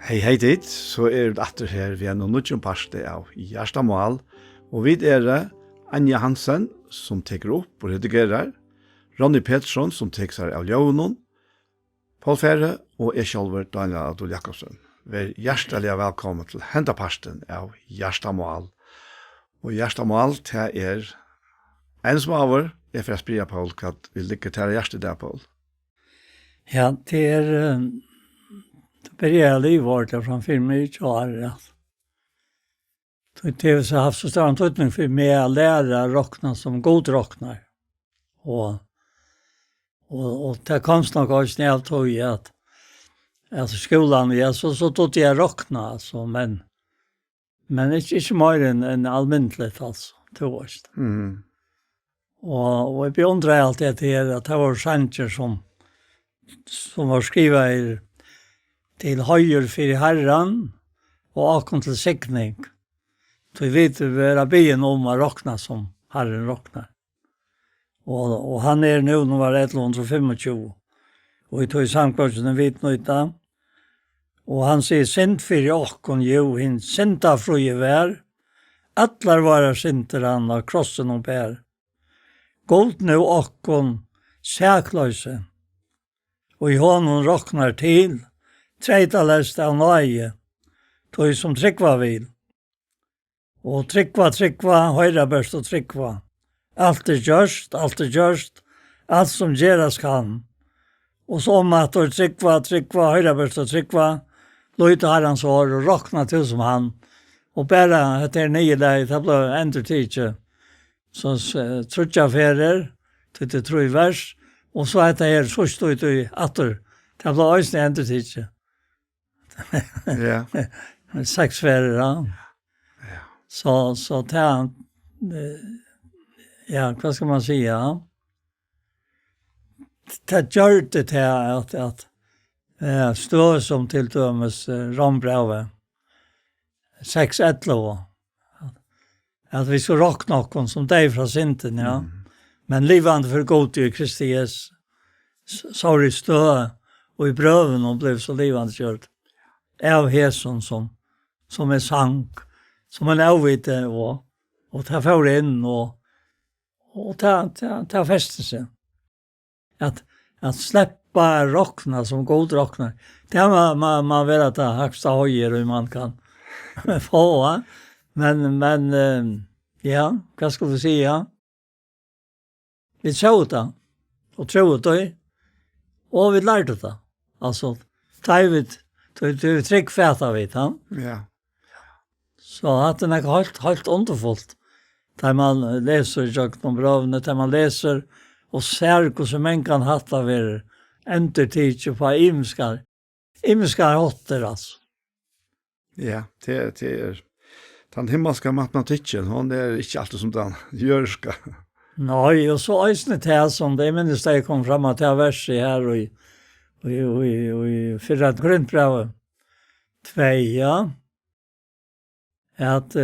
Hei, hei dit, så det atter her vi noen nødgjøn parste av Gjerstamål, og vi Anja Hansen, som teker opp og redigerer, Ronny Pettersson, som teker seg av Ljøvnen, Paul Ferre og jeg selv, Daniel Adol Jakobsen. Vær hjertelig velkommen til Hendaparsten av Gjerstamål. Og Gjerstamål, det en som over, jeg får spille Paul, hva vil lykke til hjertet der, Paul? Ja, det började livet från filmen i år. Det har så haft så stor antydning för mig att lära rockna som god rocknar. Och det kom snart också när jag tog i att alltså skolan, ja, så tog jag rockna, alltså, men inte mer än allmäntligt, alltså, till års. Mm. Och jag beundrar alltid att det var sanger som var skriva til høyre for Herren, og akkurat til sikning. Så vi vet være byen om å råkne som Herren råkner. Og han nå var 125, og vi tog i samkvørelsen vidt nøyta. Og han sier, sint for åkken jo, hinn sinta frøye vær, atler vare sinter han av krossen og bær. Gold nå åkken sækløse, og i hånden råkner til, treita lest av nøye, tog som tryggva vil. Og tryggva, høyra best og tryggva. Alt gjørst, alt som gjeras kan. Og så om at du tryggva, høyra best og tryggva, løyte herrens år og råkna til som han. Og bare etter nye deg, det ble endretidje. Så trutja ferer, til det tror i vers, og så etter her, så stod det atter, det ble også endretidje. Ja. 6 färger, ja. Så det ja, vad ska man säga? Det gör det till att stå som till dömes Rombrave 6:11. Att vi ska rockna någon som dig från synten, ja. Men livande för god i Kristi Jesus. Så det stå och i bröven och blev så livande kört. Av hæson som sank, som avvite, og ta for inn, og ta feste seg. At släppa rockna som god rocknar, det har man vet at det högsta höjer man kan få. Men ja, vad ska vi säga? Vi såg det, og trodde det, og vi lærte det. Altså, du trygg fæta vid han. Ja. Så att det är helt underfullt. Där man läser Jakob Bravne, där man läser och ser hur som man kan hatta ver entertid på imskar hotter alltså. Ja, det den himmelska matematikken, hon inte alltid som den görska. Nej, och så ösnet här som det minns det kom fram att jag vers här och i förra grundbrevet 2, ja. Att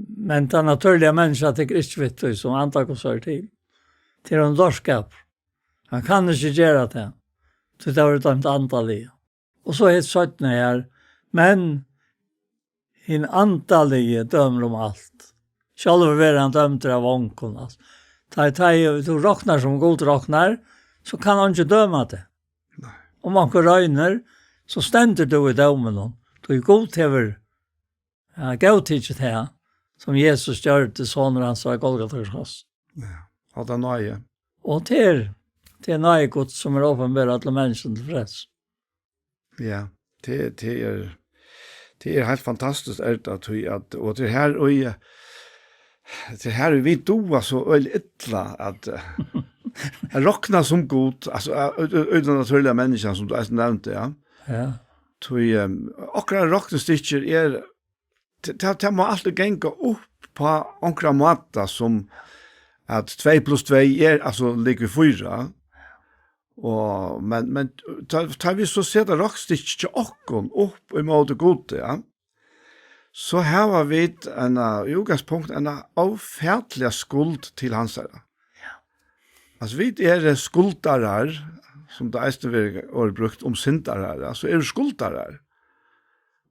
men den naturliga människan tycker inte vet som antar och så till en dårskap. Han kan inte göra det. Så det var ett antal i. Och så är det här. Men en antal i dömer om allt. Själva var han dömt av ånkorna. Du råknar som god råknar, så kan han inte döma det. Om man kan røyner, så stender du i domen. Du er god til godtidget her, som Jesus gjør til sånne hans av Golgata-kors. Ja, og det er nøye. Og det er nøye godt som åpenbart til mennesken til freds. Ja, det helt fantastisk at og det her og det her vi doa så øyelig ytla at jag rocknar som god, alltså utan naturliga människan som du nämnde, ja. Ja. Akkurat rocknesticker det må alltid gänga upp på ankra måta som att 2 + 2 alltså lika 4. Och men tar vi så sätta rocksticker okkon upp i mode god, ja. Så här var vi en utgangspunkt en avfärdlig skuld till hans herre. Alltså vi skuldarar som det är brukt om syndarar, alltså skulddarar.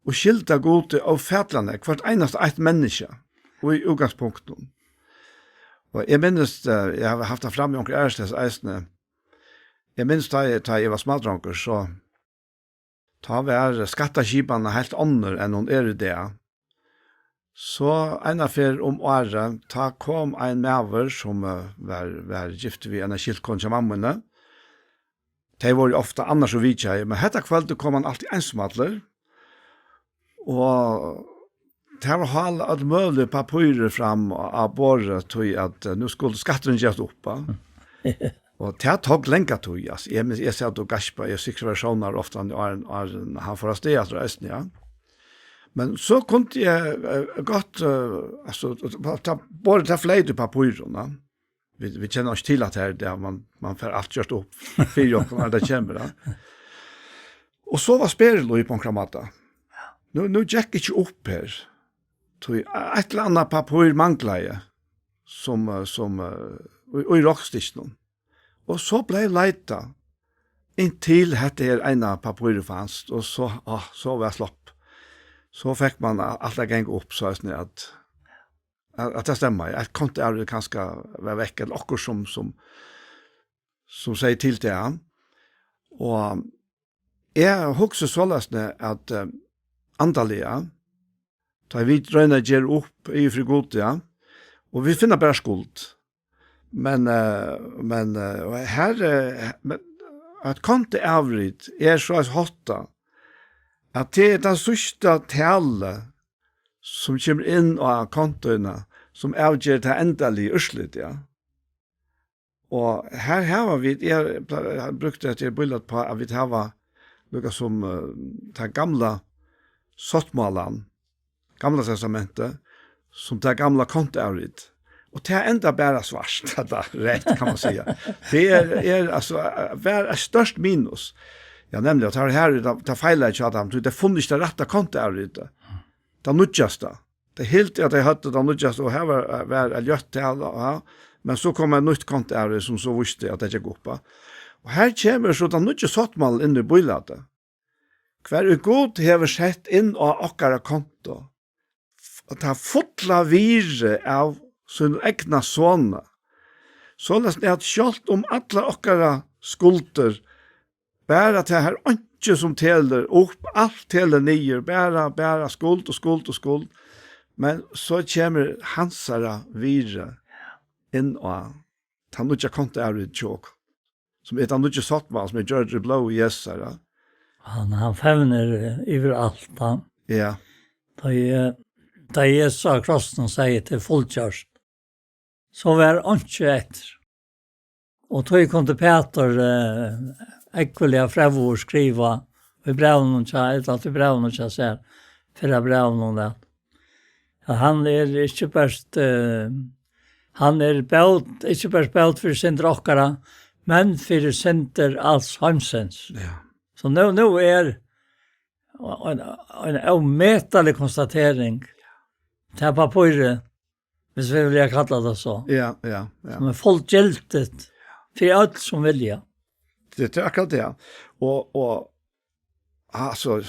og skilta gode av fætlande, hvert eneste eit menneske, og i utgangspunkten. Og jeg minnes, jeg har haft det fram i onkel Ærestes eisene, jeg minnes da jeg var smadranker, så ta var skattakibene helt andre enn hun i det. Så en affær om året, ta kom en maver som var gift ved en skiltkon til mammene. De var jo ofte annars og vidtjei, men hetta kveldet kom han alltid ensomadler, og det var hal at mølle papirer fram av båret til at nu skulle skatteren gjøres opp. Og det tok lenge tog, altså. Jeg ser at du gaspa, jeg sikker versjoner ofte han får av sted etter reisen, ja. Men så kunne jeg godt, både ta flere papirene. Vi kjenner oss til at det man får alt gjort opp, 4 år når det kommer. Da. Og så var sperreløy på en kramata. Nå gikk ikke opp her. Et eller annet papir manglet jeg, som i rockstikken. Og så ble jeg leita inntil dette her ene papiret fanns, og så var jeg slopp. Så fikk man alt det gang opp, så jeg at det stemmer. Jeg kom til å kanskje være vekk, eller akkur som sier til det han. Og jeg husker så løsne at andalige, da vi drøyner gjør opp i fri god, ja, og vi finner bare skuld. Men her at konto avrit så hotta at det den sista tale som kommer inn av kontoene som avgjør det endelige urslut, ja. Og her har vi, jeg har brukt det til bullet på at vi har noe som det gamla sottmålen, gamla testamentet, som det gamla konto avrit. Og det enda bare svart, det rett, kan man säga. Det altså, hver størst minus. Ja, nemlig, at her det feiler ikke at det funnet ikke det rette konto av det. Det nødjaste. Det helt at jeg hadde det nødjaste, og her var jeg gjøtt til alle, ja. Men så kom et nytt konto av det som så visste at det ikke går på. Og her kommer så det nødjaste sottmål inn i bøyladet. Hver god har sett inn av akkara konto. At det har fotla vire av sin egna sånne. Så det er at selv om alle okkara skulder, bare til her ikke som teler opp, alt teler nye, bare skuld og skuld og skuld, men så kommer hansara vire inn og han ikke konta er i tjåk, som han ikke satt med, som George Blow i Jessara. Han fevner overalt, han. Ja. Da Jesus av krossen sier til fullkjørst, så var han ikke etter. Og tog kom til Peter ekvelige frevord skriva i brevnen til brevnen til seg, for brevnen der. Ja, han ikke bare han ikke bare bøt for sin drokkere, men for synder alls heimsens. Ja. Så nå en avmetelig konstatering til papiret, hvis vi vil kalla det så. Ja. Som fullt giltet for alt som vilja. Det akkurat det. Og altså,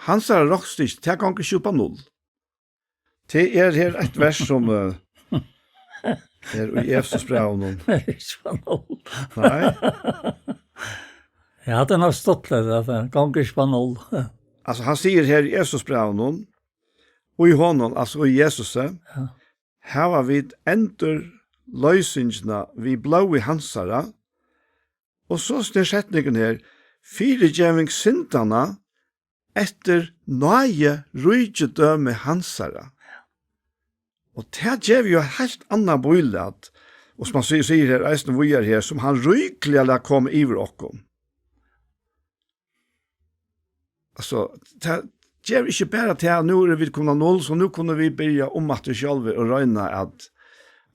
hans rockstisk, det kan ikke kjøpe 0. Det her et vers som i Efsos brevnen. Ikke 0. Nei. Jeg hadde nok stått litt, at det kan ikke kjøpe 0. Altså, han sier her i Efsos brevnen, og i hånden, altså i Jesus, her var vi endur løysingene vi blå i hansara, og så snir setningen her, 4 gjeving syndana etter nøye rydgjødøme hansara. Og det gjør jo helt annet bøylet, og som han sier her, eisen vi her, som han rykelig la komme iver okkom. Altså, det gjør ikke bare til at nå vi kunne 0, så nå kunne vi begynne om at vi selv og røyne at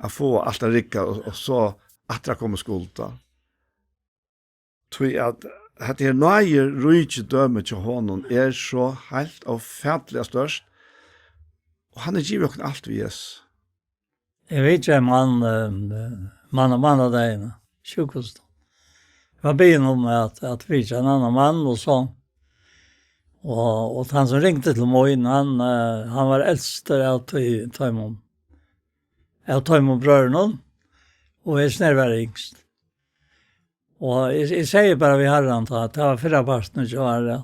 få alt det rikket, og så at det kommer skulda. Tror jeg at det nøye rydde døme til hånden så helt og fætlig størst, og han givet oss alt vi gjør. Jeg vet ikke mann av deg, sjukost. Jeg var begynner om at vi ikke en annan mann og sånn. Och han som ringte till mig han var äldste av Taimon. Av Taimon bröderna och är snärvare yngst. Och jag säger bara vid herran att det var förra parten jag var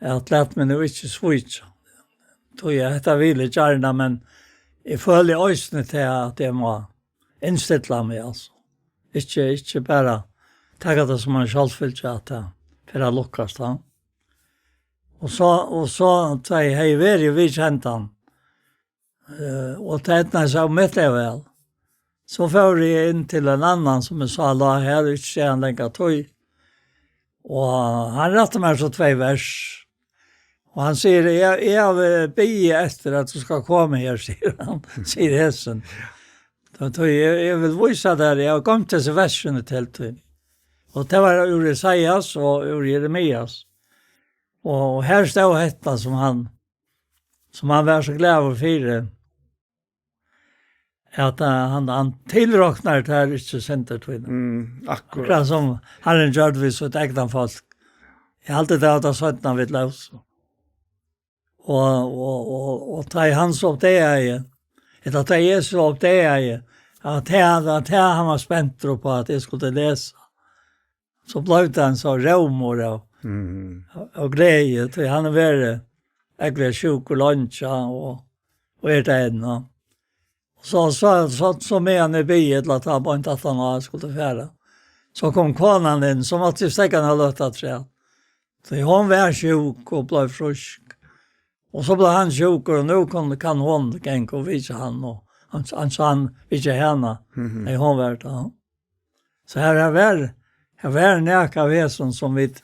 att lät mig nu inte switcha. Tog jag detta ville gärna men jag följer ösnet till att jag må inställa mig alltså. Inte bara ta det som en självfyllt att för att lyckas då. Och så tar jag hej väl vid käntan. Och tätna så mätt jag väl. Så får jag in till en annan som jag sa la här ut sig han lägga tog. Och han rättade mig så 2 vers. Och han säger jag be efter att du ska komma här, säger han. Säger hästen. Då jag vill visa där, jag kom till sig versen ett helt tid. Och det var ur Isaias och ur Jeremias. Och här står detta som han var så glad över för att han tillräknar det här inte centertiden. Akkurat som han är gjort vid så ett ägda folk. Jag har alltid det att sötna vid lös. Och ta i hans upp det är eller ta Jesus upp det är att han var spänt på att jag skulle läsa. Så blev det en så råmor och grejer. Han är väldigt äcklig sjuk och luncha och det ena. Så med han i biet att han bara inte att han skulle färra. Så kom konan in som att stäckan har lötat sig. Så hon var sjuk och blev frisk. Och så blev han sjuk och nu kan hon gänga och visa han. Och han sa han visa henne när hon var där. Så här är näka väsen som vi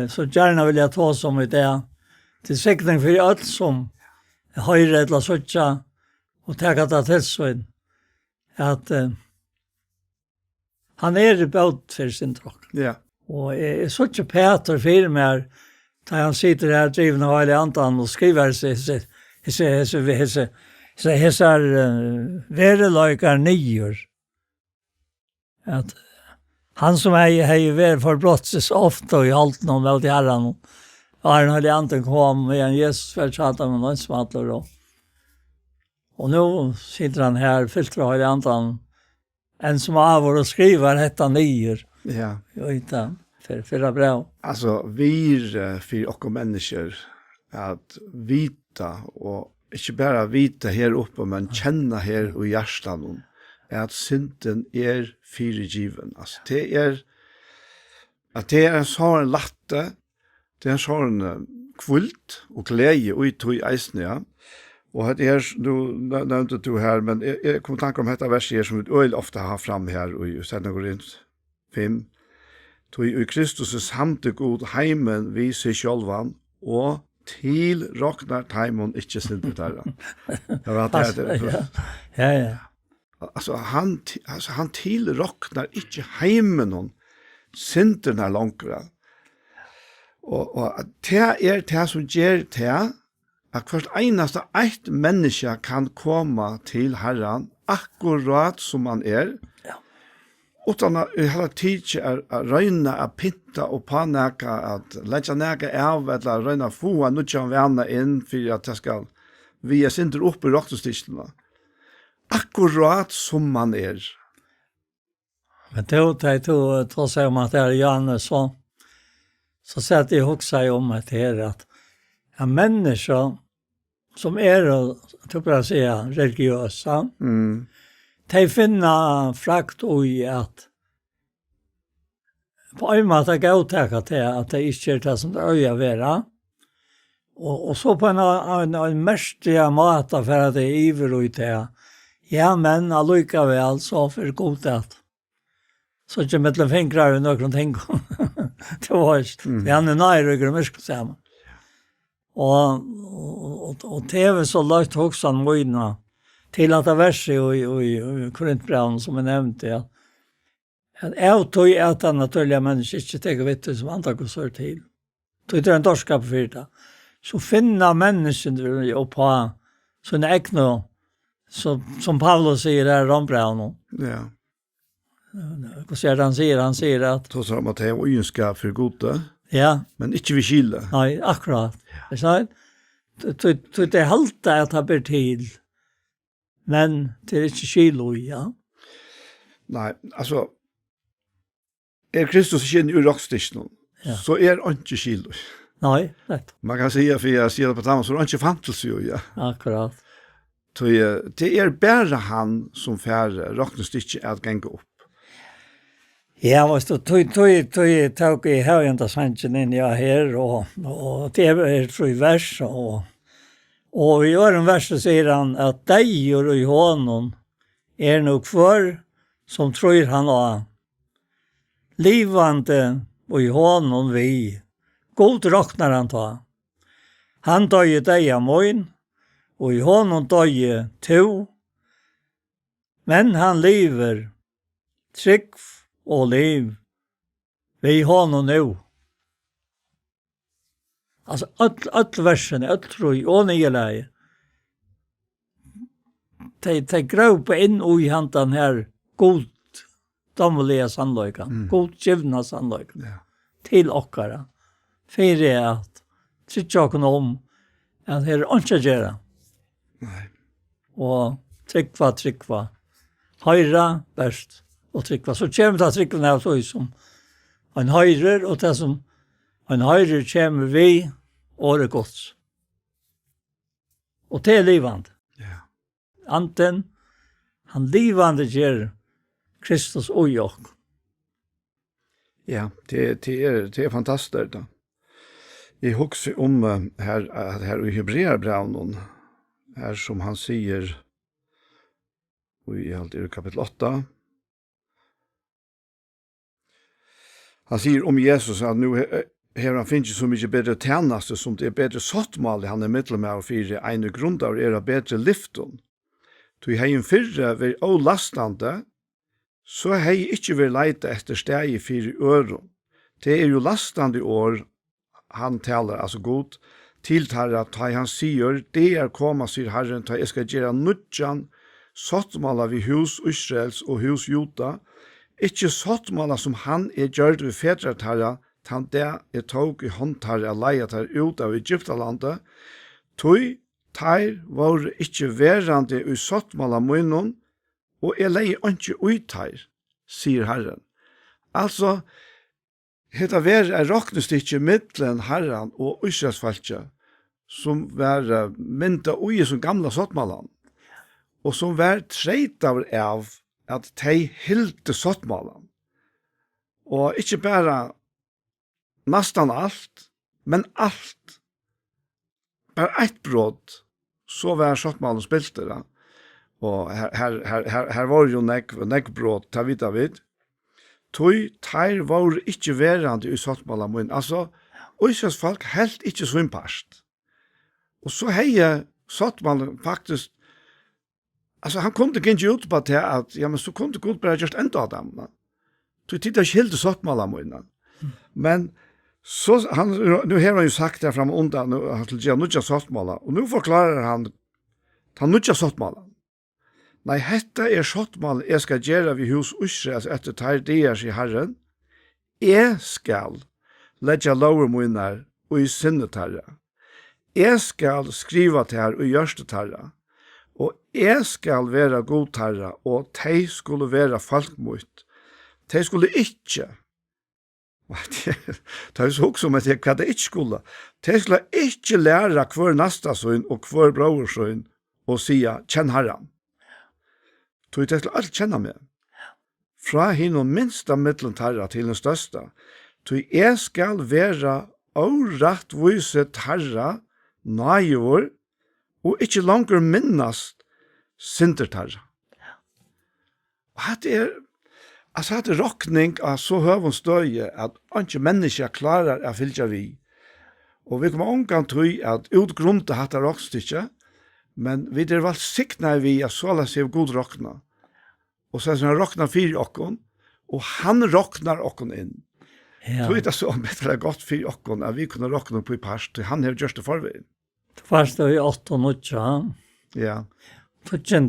så gärna vill jag ta som vi det. Till säkring för allt som höjre eller sådär. Och tackar det till så att han är i båt för sin trock. Ja. Och jag såg inte Peter för mig där han sitter här driven och har antan och skriver hesar verelökar nior. Att han som är väl förbrotts ofta och i allt någon väl till herran och han hade antan kom med en Jesus för att tjata med någon smattor då. Och nu sitter han här fyllt av i antan en som av och skriver detta nior. Ja. Jag inte för bra. Alltså vi för och människor att vita och inte bara vita här uppe men känna här och hjärtan att synden är fyrigiven. Alltså det är en sån latte, det är en sån kvult och glädje och i tog eisne, ja. Och det är du nämnde du här men jag kommer tanka om detta vers här som vi öl ofta har fram här i Sända Korint 5. Tog i Kristus samte god heimen vi sig självan og til roknar taimon ikke sindet der. Det var det. Ja. Altså han til roknar ikke heimen hon sindet der langere. Og det er det som gjør det at hvert eneste eit menneske kan komme til Herren akkurat som han er. Utan att hela tiden röjna att pinta och panäka att lägga näka av eller röjna få nu kan vi anna in för att det ska vi är inte upp i rockstisterna. Akkurat som man är. Men då trots att det är Janne så sätter jag också om att det är att en människa som är typ att säga religiösa de finner frakt i att på en måte gåttaka till att det inte är det som det öja vara. Och så på en märstiga måte för att det är iver och det. Ja, men allika väl så för god att så inte med fingrar och någon ting. Det var det han är nära och grömsk samma. Och tv så lagt också han mojna till att det verset i Korintbrevn som jag nämnde att jag tog att han naturliga människor inte tänker vitt som antar och så till. Tog det en dorskap för det. Så finna människor och på sådana äckna som Paulus säger där i Rombrevn. Ja. Vad säger han? Han säger att så som att det är oönska för gode. Ja, men ikke vi skille. nei, akkurat. Så det er halt at det blir til, men det er ikke kilo, ja. Nei, altså, Kristus ikke inn i rockstikken, Ja. så ikke kilo. Nei, rett, Man kan si, for jeg sier det på tammen, så ikke fantelse jo, ja. akkurat. Det bare han som færre rockstikken at genge opp. Ja, vet du, tog i høyenda sannsyn inn ja her, og det er 3 vers, og i øren verset sier han at deier i hånden er nok for som tror han av. Livande og i hånden vi, god råknar han ta. Han døye deia moin, og i hånden døye to, men han lever trygg og liv vi hånden nå. Altså, alle versene, alle troi, og nye leie, de grøper inn i hantan her god dommelige sannløyga, god givna sannløyga, Ja. til okkara, fyrir at trykker okken om at her er ikke gjerra, Nei. og tryggva, høyra best, og tryggva. Så kommer det tryggva av så som han høyrer, og det som han høyrer kommer vi året gods. Og det er livande. Ja. Anten han livande gjør Kristus og jokk. Ja, det er fantastisk da. Jeg husker om her i Hebreerbrevnen, her som han sier i kapitel 8. Han sier om Jesus at nu her han finnes så mye bedre tjeneste som det er bedre sattmål han er middelmed og fire ene grunner er bedre lyften. Til hei en fyrre ved avlastende, så hei ikke vil leite etter steg i 4 øren. Det er jo lastende år han taler, altså god, tiltaler at han sier, det er koma, sier Herren, til jeg skal gjøre nødjan, sattmåla vi hus Israels og hus Juda, ikke sattmåla som han er gjørt ved fedretarra, han det er tog i håndtarra leiet her ut av Egyptalandet, tog teir var ikke verande i sattmåla munnen, og jeg leier ikke ut her, sier Herren. Altså, hetta ver er råknestikje mittlen Herren og Israelsfalket, som var mynda ui som gamla sattmålan, og som var treitav av at de hilde sattmålan. Og ikke bare nastan alt, men alt. Bare ett brott, så var sattmålan spilte det. Og her var jo nekk brott, ta vidt av vidt. Tøy, teir var ikke verande i sattmåla mun. Altså, Israels folk helt ikke så innpast. Og så hei sattmåla faktisk, altså han kunne ikke ut på det at, ja, men så kunne Gud bare gjort enda av dem. Tøy, tidda ikke helt sattmåla mun. Men, så, nu har han jo sagt det fram undan, han til å nødja sattmåla, og nu forklarer han nødja sattmåla. Nei, hetta er sattmål jeg skal gjøre vi hos Israels etter teir dier, sier Herren. Jeg skal leggja lover munnar og i sinnet herre. Jeg skal skriva til her og gjørste herre. Og jeg skal være god herre, og de skulle være folkmøtt. De skulle ikke, det er så også med hva de ikke skulle. De skulle ikke lære hver nastasøyn og hver brøversøyn og sia, kjenn herren. Tog det til alt kjenne meg. Fra hinn og minsta middelen tarra til den største. Tog jeg skal være årettvise tarra, nøyvor, og ikke langer minnast sintertarra. Og det er råkning av så høvun støye at ikke mennesker klarer å fylja vi. Og vi kommer omgang til at utgrunnet hatt det råkstykket, men vi er valgt sikna vi at så la seg god råkna. Og så er det råkna fyrir okkon, og han råknar okkon inn. Ja. Så er det så bedre det godt fyrir okkon, at vi kunne råkna på i parst, han har gjort det forveien. Det første i 8 og 9, Ja, 14.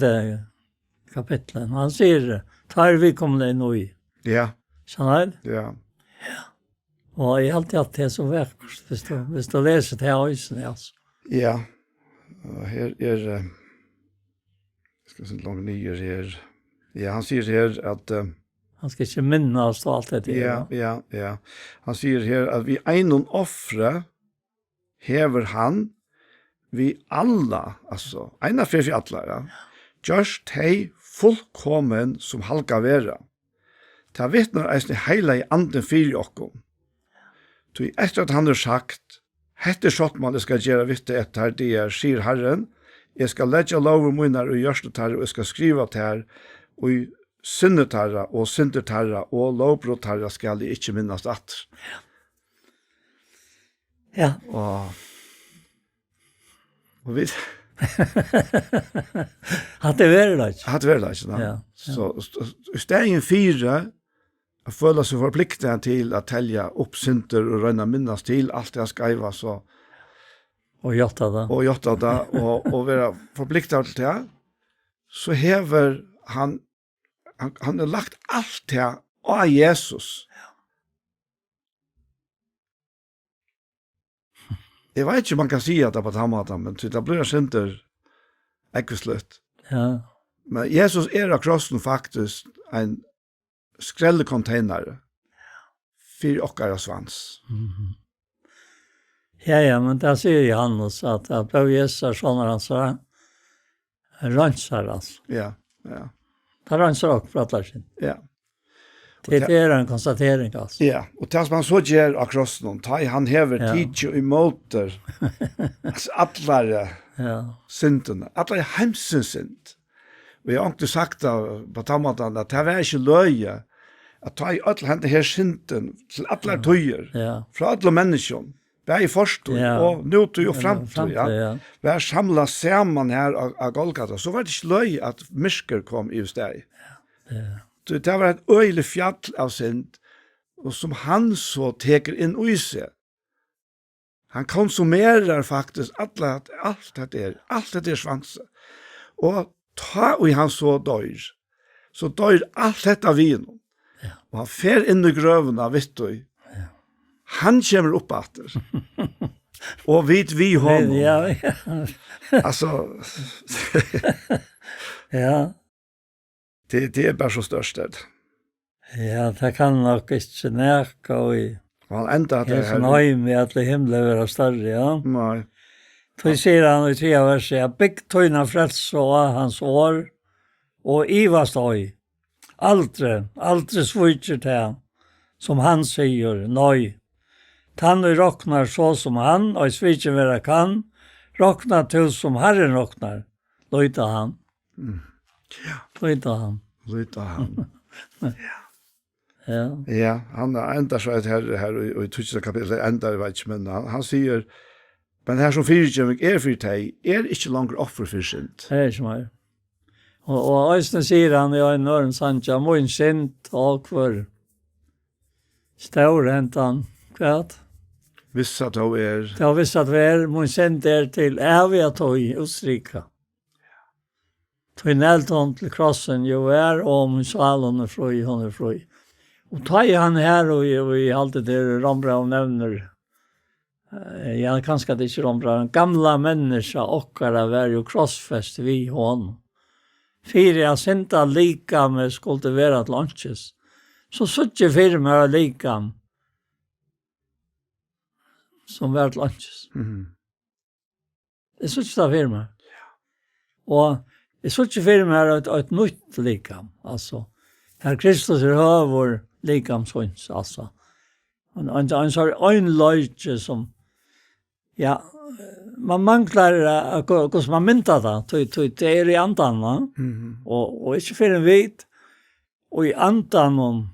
kapitlet. Han sier, tar vi kommer inn i. ja, Sånn er det. ja. Og jeg har alltid hatt det så vekkert, hvis du leser det her øyne, altså. Ja, og her jeg skal se langt nye her. Ja, han sier her at Han skal ikke minnes og alt det. Ja. Han sier her at vi einon offre hever han vi alla, altså, eina for alla, ja. Just hei fullkommen som halka vera. Ta vittnar eisne heila i anden fyrir okkom. Så etter at han har sagt, hette sånn jeg skal gjøre vitte etter det sier Herren, jeg skal legge lover munner og gjørstetarre, og jeg skal skrive til her, og i syndetarre og syndertarre og lovbrotarre skal jeg ikke minnes at. Ja. Og vi... Hatt det vært det ikke? Hatt det vært det ikke, ja. Så i stegen 4, jeg føler seg forpliktet til å telja opp synder og røyne minnes til alt det skriva, så... Og gjøtta det. Og være forpliktet til det, så hever han har lagt alt det av Jesus. Jeg vet ikke om man kan si at det på den måten, men det blir synder ekvislutt. Ja. Men Jesus av krossen faktisk en skrellecontainer for okkara svans. Mhm. Ja, men det sier Johannes at på Jesus sånn han sa rønser, altså. Ja. Det rønser også for alle sin. Ja. Det en konstatering, altså. Ja, og det som han så gjør av krossen, han hever tidsi i måter, altså atlare syndene, atlare hemsens synd. Og jeg har ikke sagt på tammatan at det var ikke løye at ta i alle hente her synden til atlare tøyer, fra alle mennesker, vi i forstånd, og nåtøy og framtøy, vi samlet sammen her av Golgata, så var det ikke løye at mysker kom i steg. Det var et øyelig fjall av synd, og som han så teker inn i seg. Han konsumerer faktisk alt det svanset. Og ta og han så dør alt dette vinen. Og han fer inn i grøvene, vet du. Han kommer opp etter. Og vi honom. Ja. Altså... Ja. Det bare så størst det. Ja, det kan nok ikke nække, og han enda at det er nøy med at det himmelen være større, ja. Nei. Så sier han i 3 verset, bygg tøyna frelse og hans år, og ivast øy. Aldri svitser til han, som han sier, nøy. Tann råknar så som han, og svitser være kan, råknar til som Herren råknar, løyta han. Ja. Løyta han. Ja, han enda så her og i 20. kapittel enda jeg vet ikke, men han sier men her som fyrtjøming for deg ikke langer offer for synd. Det ikke mer. Og Øystein sier han i en øren sanja, min synd og for større hentan, kvart. Visst at du Det har visst at vi min synd til evig at du ustrika. Tog nelt hon til krossen jo og min salen fri, hon fri. Og ta i han her, og i alt det der Rombrau nevner, ja, kanskje det ikke Rombrau, gamla mennesker okkara var jo krossfest vi hon. Fyre jeg synta lika med skulle være at lunches. Så suttje fyre med lika som var at lunches. Det suttje da fyre med. Og det suttje fyre med et nytt likam, altså. Her Kristus høver likamsøns, altså. Han sa en løyke som, ja, man manglar hvordan man mynta det, det i andan, og ikke for en vit, og i andan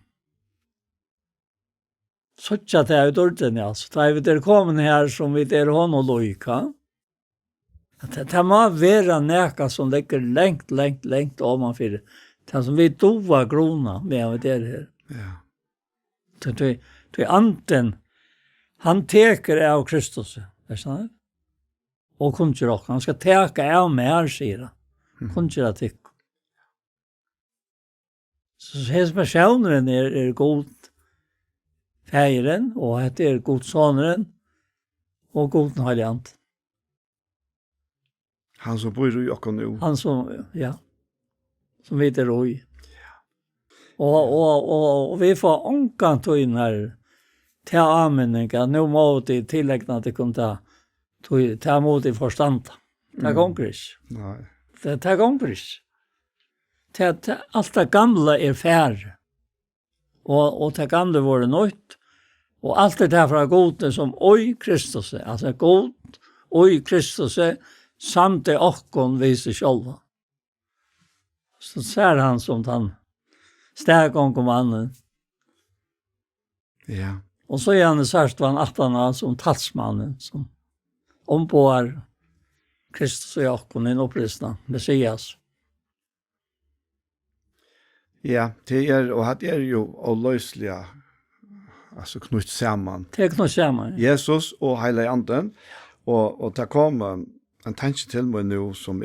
suttje det ut orden, altså. Da vi kommet her som vi hånd og løyka, det må være neka som ligger lengt omanfyrir. Det som vi dova grona med det her. Ja. Det anden, han teker av Kristus, er sånn? Og kunnkjer også. Han skal teka av med her, sier han. Kunnkjer av tikk. Så hans personen er god. fägeren, og det godsåneren, og goden heilig. Han som bor i oss nu. Han som, ja, som vi er i. Og vi får omkant inn her til anmenninga. Nå må de tilleggne at de kunne ta mot i forstand. Det gonger ikke. Nei. Det gonger ikke. Alt det gamle er færre. Og det gamle var nøyt. Og alt det der fra gode som oi Kristus, altså god oi Kristus, samt det okkon viser sjølva. Så ser han som han stærgång om mannen. Ja. Og så er han særst var han attana som talsmannen, som ombår Kristus og okkon i opplysna, Messias. Ja, det og det jo avløsliga, altså knutt samman. Det knutt samman. Ja. Jesus og Heilige Anden, og det kom en tanke til meg nå som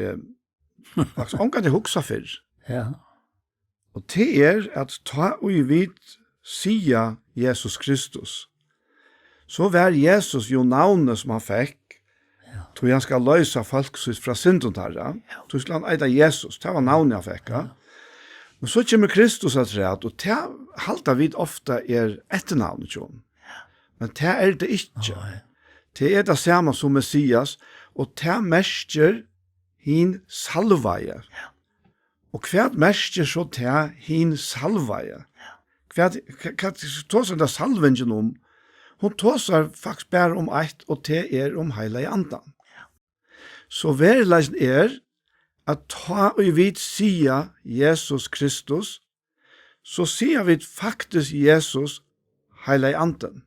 faktisk omgang til huksa fyrr. Ja. Og det at ta og vidt sia Jesus Kristus, så var Jesus jo navnet som han fikk, tog han skal løse folk fra synduntarra, tog skal han eita Jesus, det var navnet han fikk. Ja. Men så kommer Kristus at rett, og det halta vi ofta etternavnet, men det det ikke. Det det samme som Messias, og det mestjer hin salvaje. Og hva mestjer så det hin salvaje? Hva tåsar det salvingen om? Hun tåsar faktisk bare om eit, og det om Heilige Andan. Så verleisen at ta og vidt sia Jesus Kristus, så sier vi faktisk Jesus Heilige Anden.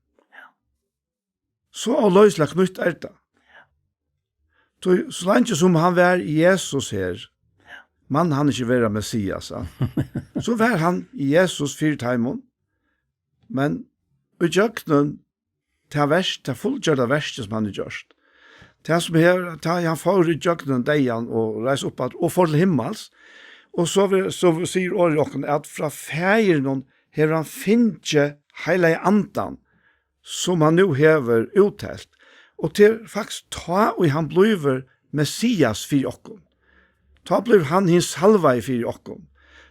Så og løsla knytt det. Så langt som han var Jesus her, man han ikke være Messias, så var han Jesus fyrteimen, men utjøknen til verst, til fullgjørda verst som han har gjort. Det som her, han får i jøknen deian og reiser opp og får til himmels, og så sier årejokken at fra feiren her han finner hele andan som han nå hever uttelt, og til faktisk ta og han bliver Messias for jokken. Ta blir han hins halva i for jokken.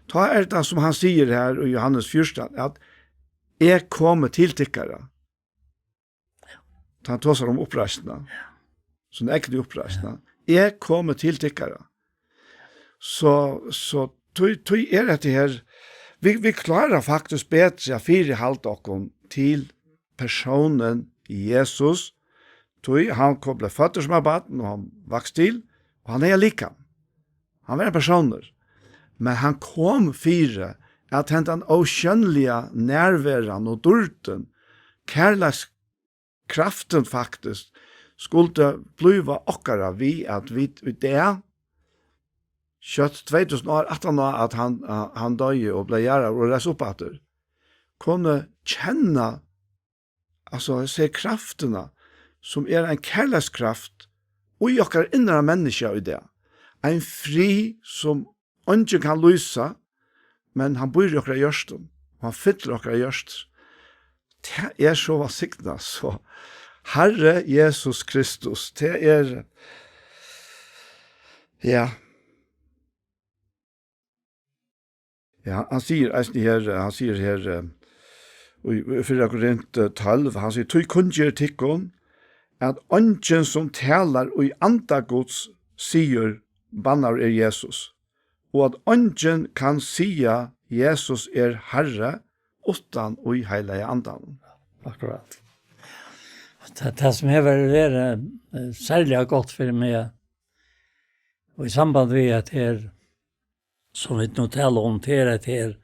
Ta det som han sier her i Johannes 4, at jeg kommer til tikkere. Ta han tåsar om oppreisene. Som er ikke oppreisende. Jeg kommer til tikkere. Så tog det her, vi klarer faktisk bedre å firehalte oss til personen Jesus. Han ble født som er baden, og han vokste til, og han lika. Han var en personer. Men han kom fire at den oskjønnelige nærværen og dorten, kærlighetskraften faktisk, skulle bliva okkara vi at vi det kjøtt 2000 år, 18 år at han døye og ble gjerne og reis opp etter, kunne kjenne, altså se kraftene, som en kærlighetskraft, og i okkara innere mennesker i det. En fri som ikke kan lyse, men han bor i okkara gjørsten, og han fyller okkara gjørsten. Det så hva sikna, så Herre Jesus Kristus, det ja, han sier her, i 4 Korint 12, han sier, «Tøy kunngjør tikkun, at ånden som talar og i andagods sier bannar Jesus, og at ånden kan sia Jesus Herre, utan og i heilige andan.» Akkurat. Det som har vært særlig godt for meg, og i samband med at her, som vi nå taler om til at her,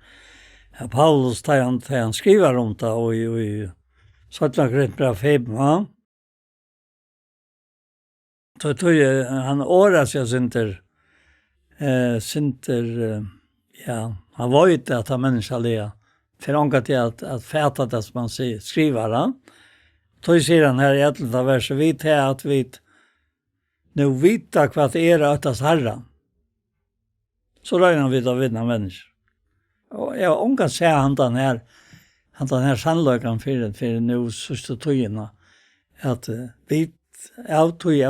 Paulus, han skriver om det, og i 17 Korinther 5, så tog han året seg ja, han var ute at han menneskelige, for han til at fæta det som han skriver han. Så sier han her i 11. verset, vi til at vi nå vita hva det øttes herren. Så regner vi til å vinne mennesker. Og jeg omgang se han den her, att den här sannlökan för nu sista tøyene, att vi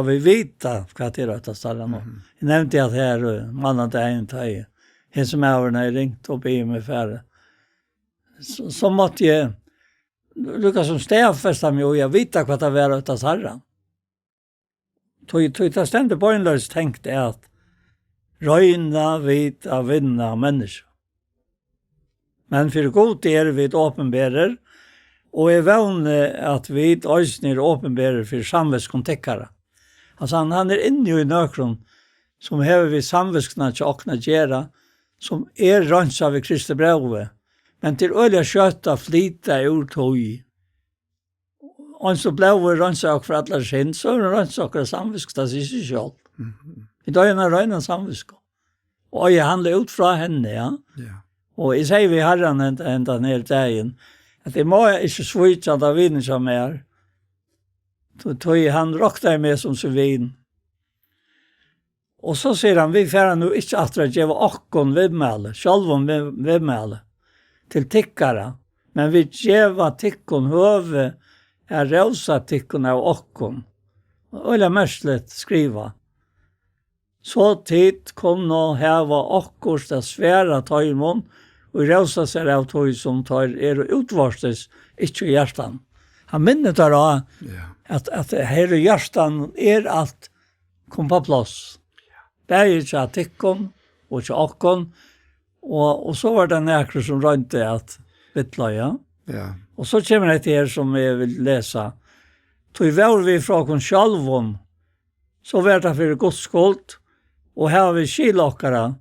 vi vita vad det är att ställa nu. Jag nämnde att här mannen det är inte här. Han som är när ringt och be mig för. Så måste jag Lukas som stävfästa mig och jag vita vad det är att ställa. Tog det ständigt på en lös tänkte att röjna vid att vinna människor. Men för god är vi åpenberer, og jeg vevner at vi øyne åpenberer for samvetskontekkere. Altså han inne i nøkron som hever vi samvetskene til åkne gjøre, som rønsa ved Kristi brevet, men til øyne skjøtta flyta ur tog. Og så ble vi rønsa og for alle skinn, så rønsa og samvetskene til seg selv. I dag er røyne samvetskene. Og jeg handler ut fra henne, ja. Og jeg sier vi herren enda ned dagen, at det må jeg ikke svitse at av vinen som han råkte meg som så vin. Og så sier han, vi færer nå ikke at det gjør åkken vidmæle, selv om vidmæle, til tikkere, men vi gjør tikkene høve, røsa tikkene av åkken. Og det mest litt skriva. Så tid kom nå heva åkkurs det svære tøymon, og røsa seg av tøy som tar utvarstes, ikke i hjertan. Han minner der at her i hjertan alt kom på plass. Det er ikke at tikkon, og ikke åkken, og så var det nekre som rønte at vittla, ja. Og så kommer det her som jeg vil lese. Tog var vi fra oss sjalvån, så var det for godskålt, og her har vi skilokkere,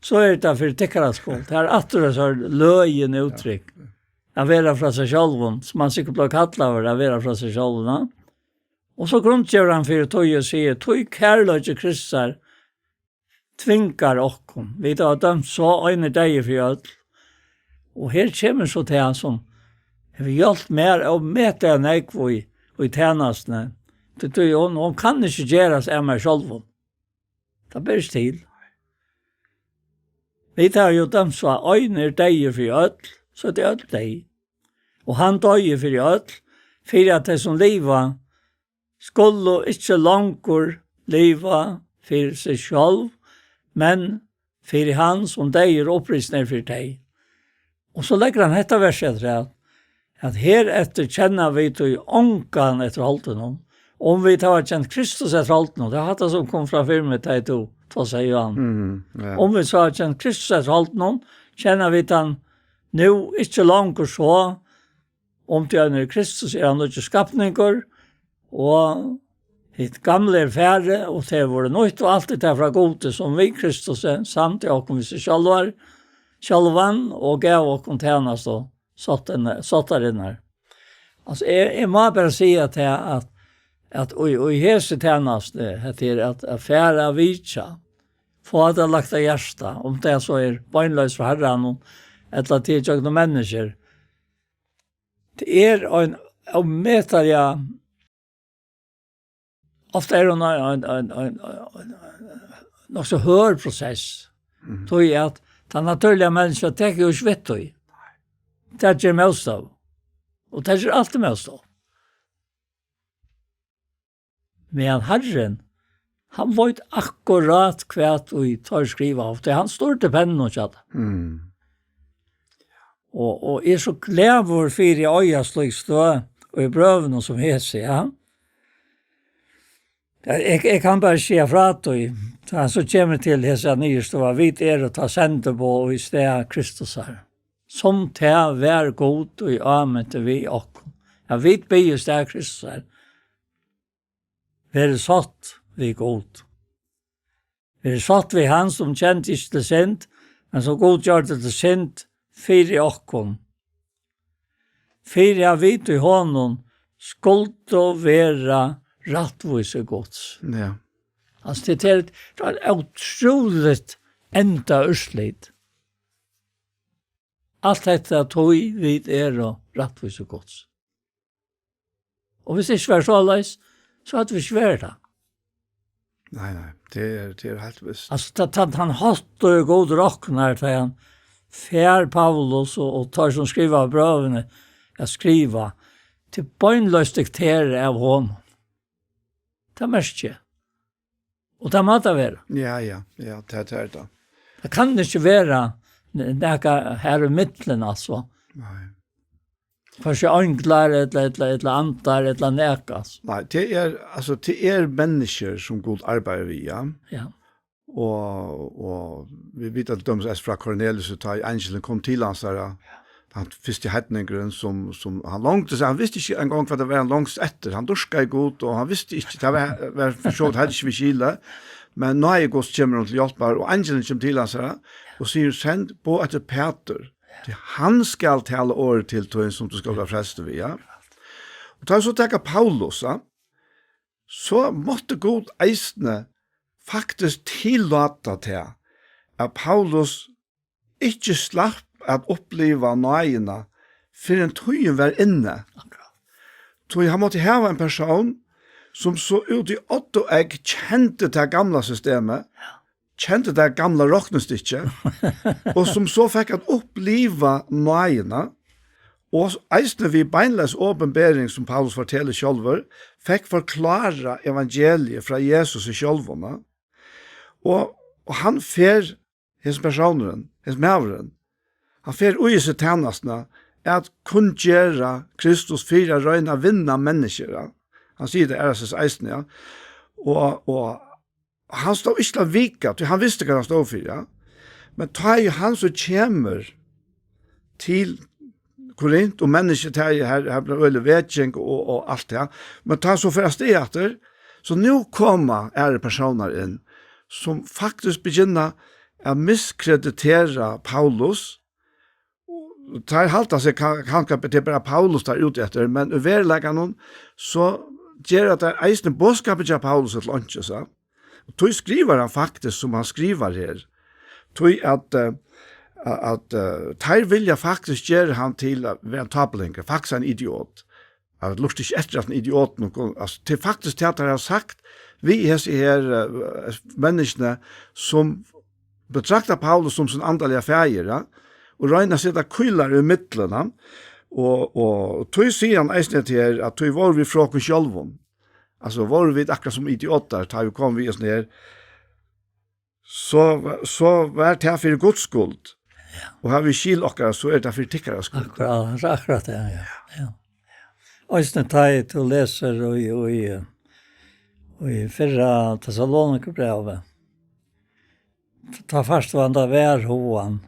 så det for tikkerskålt. Her det så løyen uttrykk. Jeg være fra seg sjalvån, som man sikkert ble kattlet over, jeg være fra seg sjalvån. Og så grunngjør han for tog og sier, tog kærløyde kristar, tvinkar okkom. Vi har dømt så øyne deg for alt. Og her kommer så til han som vi hjulpet mer og møte enn jeg i tjenestene. Hun kan ikke gjøre seg meg selv. Det blir stil. Vi har jo dømt så øyne deg for alt, så det alt deg. Og han døg for alt, for at det som livet skulle ikke langere leve for seg selv, men for han som deg opprystner for deg. Og så legger han dette verset til at heretter kjenner vi til ångan etter halten om. Om vi tar kjent Kristus etter halten om, det er det som kom fra firmet til to, sier han. Om vi tar kjent Kristus etter halten om, kjenner vi til han nå ikke langt så, om til han Kristus han ikke skapninger, og hitt gamle færre, og det var nøyt og alt det fra gode som vi Kristus samt i åkken hvis vi sjølvan, og gav åkken tjenest og satt der inne. Altså, jeg må bare si at i hese tjenest, det at færre vitsa, få det lagt av hjertet, om det så bøgnløs for herren, eller til noen mennesker. Det en meter, ja, ofte det en nok så hør prosess. Tog jeg at den naturlige mennesker tenker jo ikke vet du. Det gjør mest av. Og det gjør alltid mest av. Men Herren, han vet akkurat hva vi tar skriva av. Det han står til pennen og kjent. Og så glad for fire øya slik stå, og i brøvene som heter, ja. Jeg kan bare si fra at han så kommer til hese nye stå, vi å ta sende på og i sted Kristus her. Som til vær god og i amen til vi og. Ja, vi blir i sted Kristus her. Vær satt vi god. Vær satt vi han som kjent ikke til sint, men som god gjør det til sint, fyrir okkom. Fyrir vi til honom skuld og vera rattvise gods. Ja. Altså det er et utroligt enda urslit. Alt dette tog vi og rattvise gods. Og hvis det ikke var så leis, så hadde vi ikke vært det. Nei, det er helt visst. Altså han hatt og god rocknar til han fær Paulus og tar som skriver av brøvene, jag skriva till bönlöst diktere av honom. Det mest inte. Och det måste vara. Ja, det är det. Det kan inte vara några här i mitten alltså. Nej. Kanske anklar eller antar eller näkas. Nej, det är människor som god arbetar via. Ja. Og vi vet at de fra Cornelius og tar Angelen kom til hans der, han første hetningeren som han langt, så han visste ikke en gang hva det var han langt etter, han dorska i god, og han visste ikke, det var for så vidt ikke vi kile, men nå er gods kommer han til hjelper, og Angelen kommer til hans der, og sier, send på etter Peter, til han skal tale året til tog som du skal være freste via. Og da så tenker Paulus, så måtte god eisne faktisk tillata til at Paulus ikke slapp at oppleva nøyene for en tøyen var inne. Så han måtte hava en person som så ut i 8 og jeg kjente det gamla systemet, kjente det gamla råknestikket, og som så fikk at oppleva nøyene, og eisne vi beinleis åpenbering som Paulus forteller sjølver, fikk forklara evangeliet fra Jesus i sjølvene, og han fer hos personen, hos maveren, han fer ui seg tjenestene at kun gjøre Kristus fyra røyna vinna mennesker. Han sier det RSS eisen, ja. Og han stod ikke til vika, han visste hva han stod for, ja. Men ta jo han som kommer til Korint, og mennesker til her ble øyelig vedkjeng og alt det, men ta så for sted etter, så nå kommer personer inn, som faktisk begynner å miskreditere Paulus. Det er halt seg kanskje det bare Paulus der ute etter, men i verleggen så gjør at det er eisende bådskapet til Paulus et lunch, så. Og tog skriver han faktisk som han skriver her. Tog at der vil jeg faktisk gjøre han til å være en tapelinger, faktisk en idiot. Jeg lurte ikke etter at en idiot, altså, til faktisk til at jeg har sagt, vi er her menneskene som betrakter Paulus som sin andelige feir, ja? Og regner seg det køyler i midtlene, og tog sier han eisne til her, at tog var vi fra oss sjølven. Altså, var vi akkurat som idioter, da vi kom vi oss ned, så var det her for Guds skuld. Og har vi skil akkurat, så er det for tikkere skuld. Akkurat det, ja. Eisne tar jeg til å lese i fyrra Thessalonikerbrevet. Ta først hva det var hoan.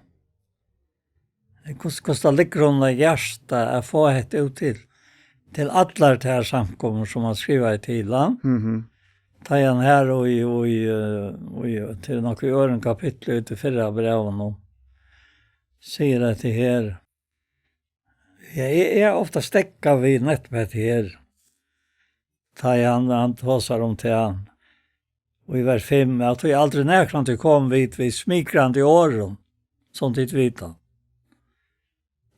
Hvordan det ligger under hjertet å få et ut til alle de her samkommer som han skriver i tidligere. Ta igjen her og til noe i øren kapittel ut i fyrra breven og sier det til her. Jeg er ofte stekket vid nettbett her. Ta igjen han tåser om til han. Og i vers 5, jeg tror aldri nærkant til kom vid smikrande i åren, som ditt vita.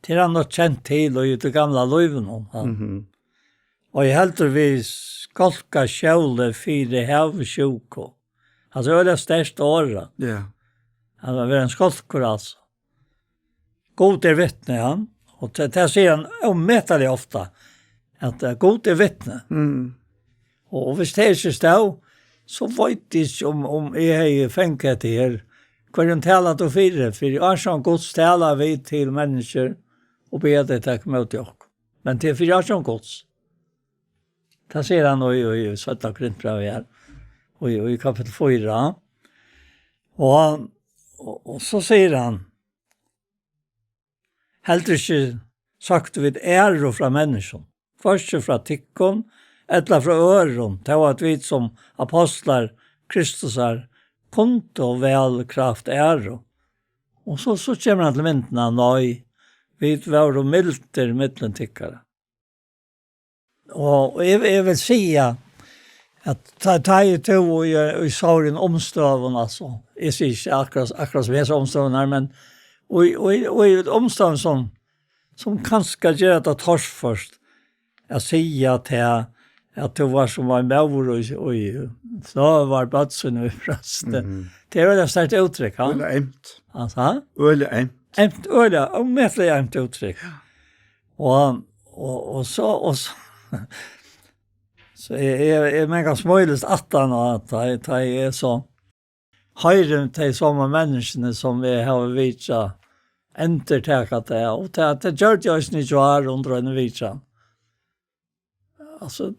Til han har kjent til og i det gamla løyven om han. Og jeg heldur vi skolka sjåle fire havsjuko. Altså, det er størst året. Ja. Han var en skolkur, altså. God vittne, han. Og det sier han ommettelig ofta, at god vittne. Og hvis det er ikke stå, så vet jeg ikke om jeg har fengt det her. Hva er en tala til fire? For jeg har sånn gods tala vi til mennesker, og be det takk mot dere. Men til for jeg har sånn gods. Det sier han i Søtta Krintbrev her, og i kapittel 4. Og så sier han, heller ikke sagt vid æro fra mennesken, først fra tikkon, eller fra øron, til at vi som apostlar, Kristusar, kunde og vel kraft æro. Og så kommer han til myndene nøy, vi var og milter mittlen tikkere. Og jeg vil si at ta i to i sorgen omstøven, altså. Jeg sier ikke akkurat som jeg er omstøven her, men og i omstøven som kanskje gjør det tors først, jeg sier til at det var som var med og så var bøtsen og frøst. Det er veldig sterkt uttrykk, ja? Øyelig emt. Altså? Øyelig emt. Øyelig, og medelig emt uttrykk. Og och så så är mega smöjligt att ta är så höjden till samma människorna som vi har visat entertäckat det och det gör jag inte så här under en visa. Alltså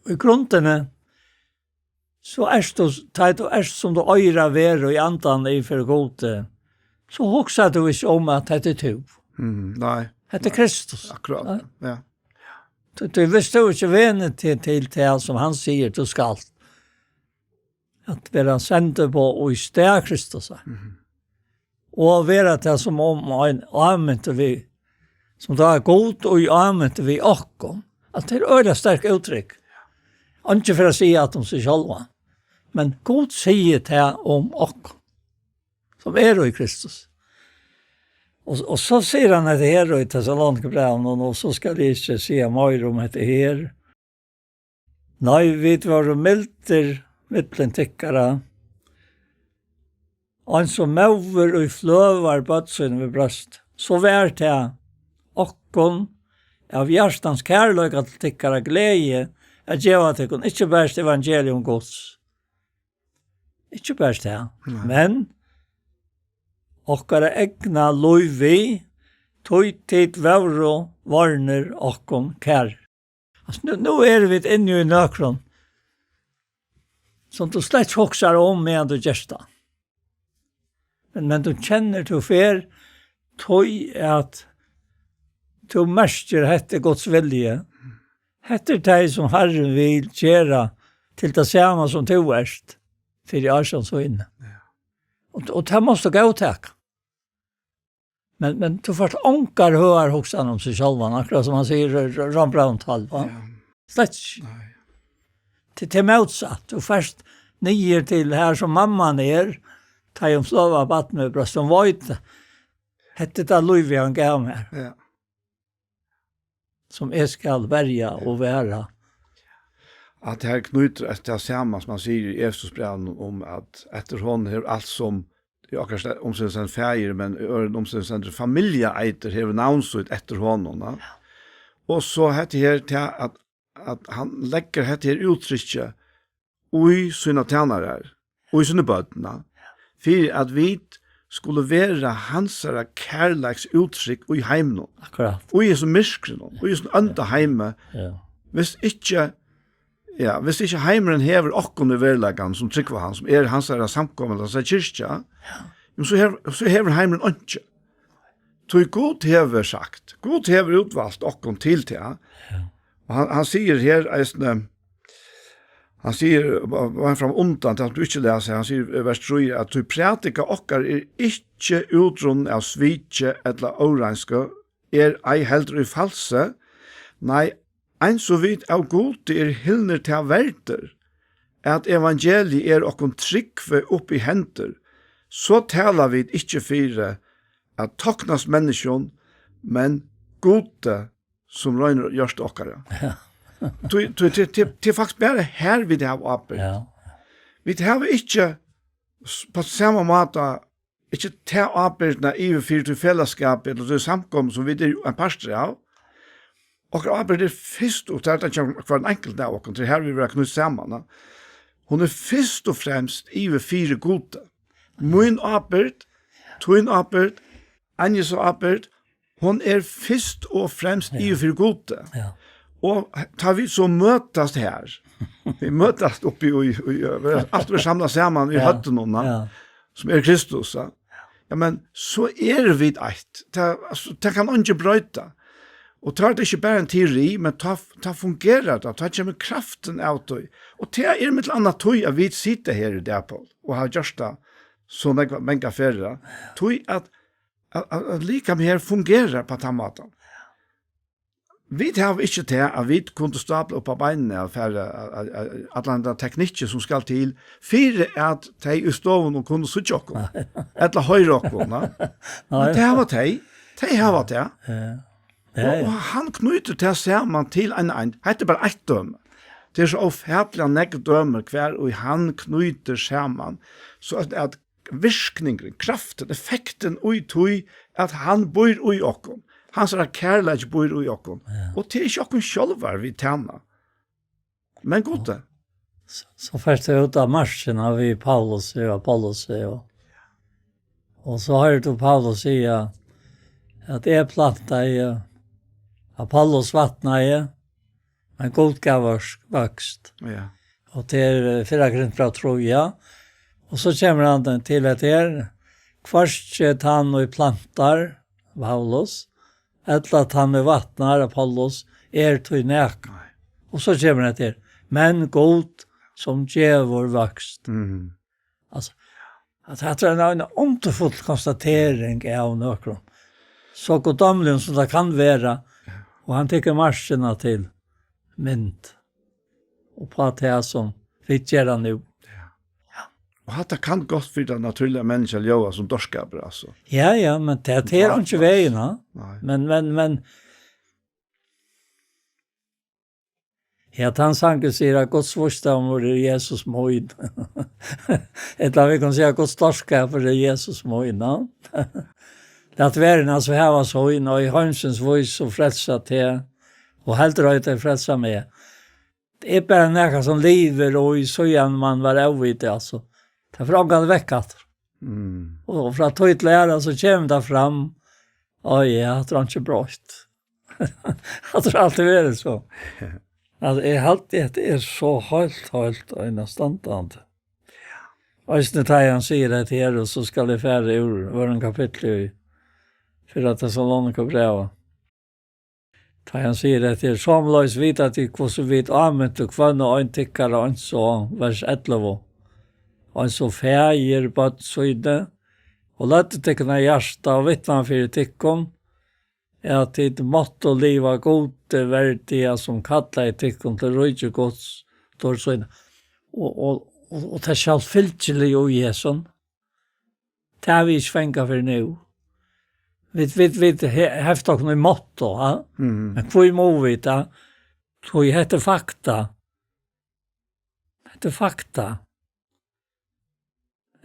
i grunden så är som du øyra ver og i andan i for gode, så hoksa du ikke om at det er tu. Nej. Det er Kristus. Akkurat, ja. Du visste jo ikke vene til det som han sier du skal. At være sendt på og i sted Kristus. Og være det som om en anvendte vi, som da er god og i anvendte vi okkom. At det er øyla sterk uttrykk. Ikke for å si at de sier sjølva. Men God sier det om oss, som er i Kristus. Og så sier han at det her i Thessalonikerbrevet, og så skal jeg ikke si mer om det her. Nei, vi var milder, mittlen tikkere, han som møver og fløver bøtsøyne ved brøst, så vær det okkon av hjertens kærløyga til tikkere glede, at gjeva til kun, ikke bare evangelium gods. Ikke bare det, men okkara egna loivi, tog tid vevro, varner okkom kær. Altså, nå er vi inne i nøkron, som du slett hoksar om medan du gjersta. Men du kjenner til fer, tog at du mestjer hette Guds vilje, hette deg som Herren vil gjøre til det samme som du erst, for jeg er sånn så inne. Og det måste gå til. Men du får ångre høyere hoksan om seg selv, akkurat som han sier Rambrauntall. Slett ikke. Til motsatt. Du først nye til her som mamman er, ta om slova batt med brøst, som var hette det Louis han gav meg. Ja. Som jeg skal verja og være. At det her knyter etter samme, som man sier i Efesosbrevet om at etter hånden har alt som akkurat omstående feir, men omstående familieeiter har navnsut etter hånden. Ja. Og så heter her til at han legger heter her uttrykket ui sine tjenere, ui sine bøtene, for at vi skulle være hansara kærleiks uttrykk ui heimen. Akkurat. Ui som myskren, ui som ønda heime. Ja. Hvis ikke heimeren hever okkon i verleggen som trykker han, som er hans samkommende, altså kyrkja, så hever heimeren ikke. Så God hever sagt, God hever utvalgt okkon til til. Ja. Og han sier her, han sier, var fram undan til at du ikke leser, han sier i vers 3, at du prætika okkar ikke utrunn av svitje eller åreinske, ei heldre i false, nei, ein så vidt av god hilner til verder, at evangeliet okkon tryggve opp i henter, så taler vi ikke fire at toknas menneskjon, men gode som røyner gjørst okkara. Ja. Det faktisk bare her vi det har åpent. Ja. Vi har ikke på samme måte ikke ta åpentene i for til fellesskapet eller til samkommet som vi er en pastor av. Og åpent først og fremst, det er ikke hver en enkelt av oss, til her vi vil knytte sammen. Hun først og fremst i for gode. Min åpent, tog åpent, Anjes åpent, hun først og fremst i for gode. Ja. Og tar vi så møtes her. Vi møtes oppi alt vi samler sammen i høtten som Kristus. Ja, men så vi eit. Det kan ikke brøyta. Og tar det ikke bare en teori, men ta fungerer det. Ta kommer kraften av det. Og det med et annet tog at vi sitter her i det på, og har gjort det så mange færre. Tog at like mer fungerer på den måten. Vi har ikke til at vi kunne stable opp av beinene for alle teknikker som skal til, for at de i stoven kunne sutte oss, eller høyre oss. Men det har vært de. De har vært det. Og han knyter til sammen til en. Det er bare ett døme. Det er så ofertelig nekk dømer hver, og han knyter sammen. Så at virkningen, kraften, effekten ui tog, at han bor ui oss. Hans er kærleik bor i okkon. Ja. Og det er ikke okkon sjálvar vi tjena. Men gode. Så først er ut av marsjen av vi Paulus og Apollos og så har du Paulus sige at jeg platta i Apollos vattna i men god gavars vokst. Ja. Og til 4 Korinthbrev tror jeg. Og så kommer han til at kvarskjet han og plantar Paulus, etter at han vattnar Apollos til nek. Og så kommer han til men god som djevor vokst. Altså, at det er en omtefull konstatering av nøkron. Så goddomlig som det kan være, og han tykker marsjene til mynd, og på at det er som vi gjør han nu. Og hatt det kan godt for det naturlige mennesker ljøa som dorskaper, altså. Ja, men det er ikke veien, ja. Men ja, han sanker sier at Guds forstand var Jesus moin. Eller vi kan si at Guds dorskaper Jesus moin, ja. Det at verden altså her var så inn, og i hønsens voice og frelsa til, og helt røyt er frelsa med. Det er bare nekka som lever, og i søyan man var avvitt, altså. Det er frågan vekkat. Og fra tog til læra så kommer det fram, oi, jeg tror han ikke brått. Jeg tror alltid det så. Altså, det er så helt og innastandant. Og hvis han sier det til her, så skal det færre ur hver kapittel i 4 Thessalonika-brevet. Han sier det til, som løs vita til hvordan vi anvendt og kvann og en tikkere og en så, vers 11. Og en så fægir bøtt søyde, og løtte tikkene hjärsta og vittman fyrir tikkon, at tid måtte liva gode verdiga som kallar i tikkon til rujtje gods, står søyde. Og det er sjálfylkjelig jo Jesun. Det har vi ikke fengt for nu. Vi heft okkur i motto, ja? Men hvor må vi da? Hvor heter fakta? Det er fakta.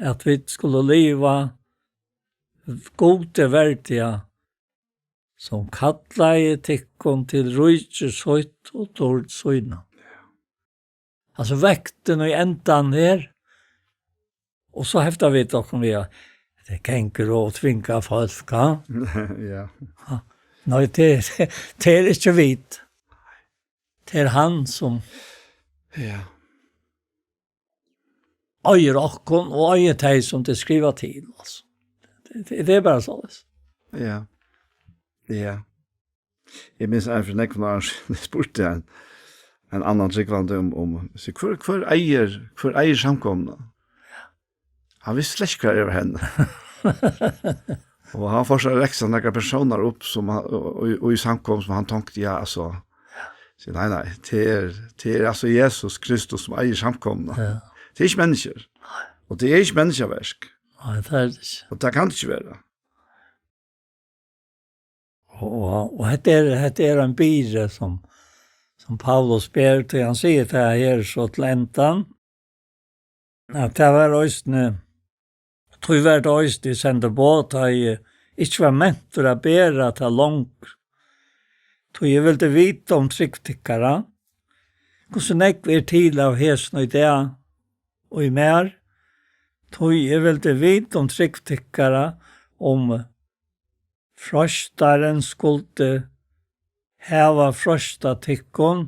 At vi skulle leva gode verdiga som kallar i tikkon til rujtjes høyt og tord søyna. Altså vekten og endan her, og så heftar vi okkur vi det kenker og tvinga folk, Ja. Nei, det er ikke vit. Det er han som øyer okkon og øyer teg som det skriver til. Altså. Det er bare sånn. Ja. Jeg minns en for nekvån spurte en annan tryggvande om hvor eier samkomna? Han visste slett hva over henne. Og han forsøker reksa noen personer opp som og i samkom som han tenkte, altså, så nei, det er altså Jesus Kristus som eier samkomna. Ja. Det er ikke mennesker. Og det er ikke menneskeversk. Nei, det er det ikke. Og det kan det ikke være. Og dette er en bire som Paulus ber til, han sier til her så til entan, at det var østene, tog vært østene sendte båt, at jeg ikke var ment for å bære til langt. Tog jeg ville vite om tryggtikkere, hvordan jeg er til av hesen og det, og i mer, tog jeg ville vite om tryggtikkere, om frostaren skulle heva frosta tikkon,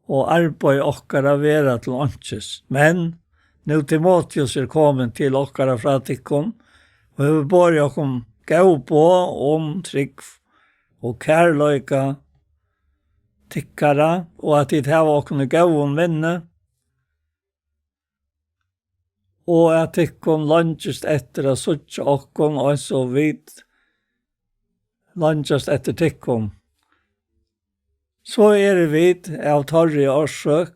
og arbeid okkara vera til åndsjes. Men, nu Timotheus er kommet til okkara fra tikkon, og vi bor okkom gau på om trygg og kærløyka tikkara, og at det heva okkom gau om vinne, og at tikkon landjust etter a suttja okkom, og så vidt landjust etter tikkon. Så er det vidt av torri årsøk,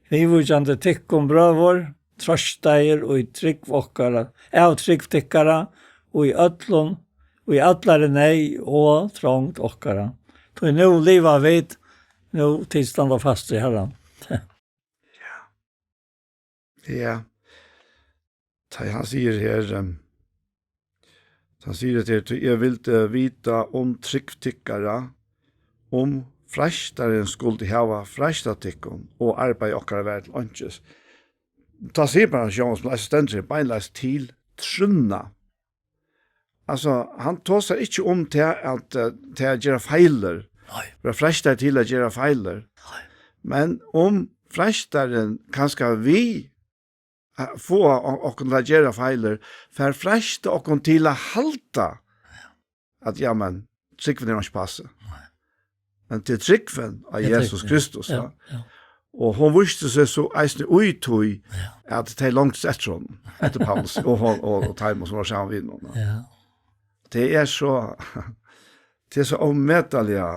vi vujande tikkon brøvor, trøsteier og i tryggvokkara, av tryggtikkara, og i ötlun, og i allare nei og trångt okkara. Så nu liva vidt, nu tilstand fast i herran. Ja. Han sier her, Så han sier til jeg vil vita om tryggtikkere, om frestaren skulle hava frestatikkon og arbeid okkara vær til åndsjes. Ta sier bare Sjån som assistenter beinleis til trunna. Altså, han tåser ikke om til å gjøre feiler. Nei. For frestar til å gjøre feiler. Nei. Men om frestaren kanskje vi få okkur til å gjøre feiler, for fresta okkur til å halta at ja, men tryggven er ikke passe. Men til tryggven av Jesus Kristus. Ja. Ja. Og hon visste seg så eisne uittøy at det er langt etter hon, etter Paulus, og Taimo som var sammen vid noen. Ja. Det er så ommetalliga,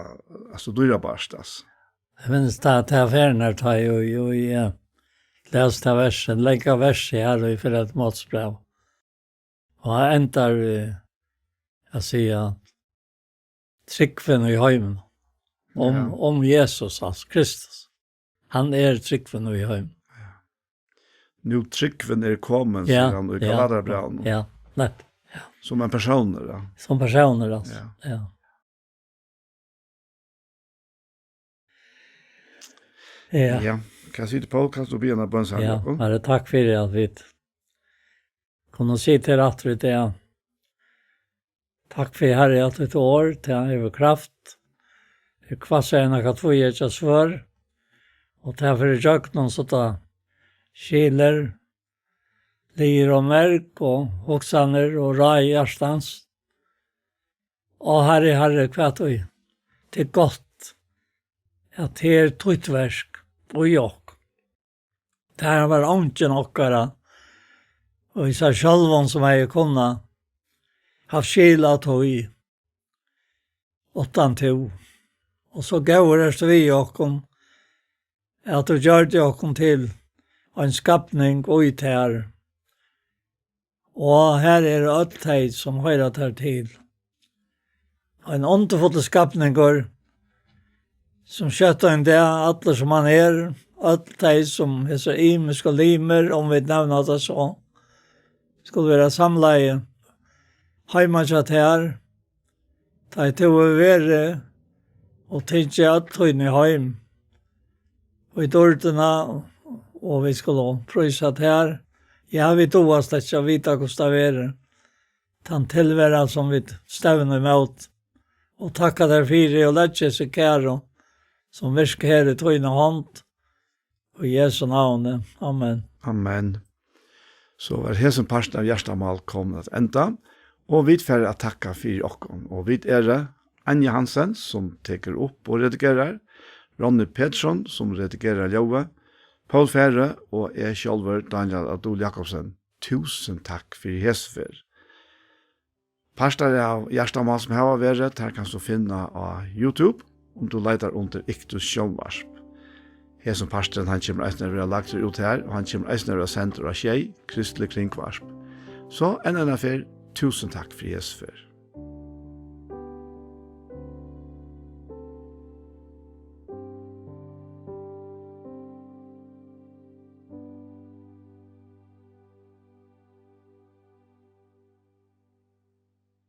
altså dyrabarst, altså. Jeg minns det at affären her tar jo läst av versen, lägga vers här och för ett matsbrev. Och han ändrar, jag säger, tryggven i heimen. Om Jesus, alltså Kristus. Han är tryggven i heimen. Nu tryggven är kommen, säger han, i Galaterbrevn. Ja, nej. Ja. Som en person, då. Som personer, alltså. Ja. Ja. Kan jeg si til Paul, kan du begynne på en sang? Ja, bare takk for det at vi kunne si til at vi det. Takk for Herre at vi et år til han over kraft. Jeg kvasser en akkurat for jeg ikke svar. Og til for jeg gjør noen sånne kiler, lir og merk og hoksaner og rai hjertens. Og Herre, hva er det? Til godt. At det er tøytversk og jokk. Det här var ånken okkara. Och i sig själva som jag kunde ha skilat i 8-2. Och så gav vi okom att du gör det okom till en skapning och ut här. Och här är det ölltid som höjrat här till. En underfull skapning går som köttar en det alla som man är. Allt det som är så imiska limer, om vi nämner det så, skulle vara samlade heimansat här. Ta i to vere och tänka att ta in i heim. Och i dörrarna, och vi skulle pröjsa här. Ja, vi tog oss att jag vita kostar vere. Den tillvärda som vi stävnar emot. Och tacka därför och lägga sig kära som viskar här i tog in i hand. I Jesu navn. Amen. Amen. Så er hesen parten av hjertemål kommet at enda, og vi får å takke for okken. Og vi Anja Hansen, som teker opp og redigerer, Ronny Pettersson, som redigerer Ljøve, Paul Fære, og jeg selv, Daniel Adol Jakobsen. Tusen takk for hesfer. Parten av hjertemål som har vært, her kan du finne av YouTube, om du leter under Iktus Sjønvarsp. Her som pastoren, han kommer eisner å være lagt ut her, og han kommer eisner å være sendt av Kristelig Kringvarsp. Så, en affær, tusen takk for Jesu før.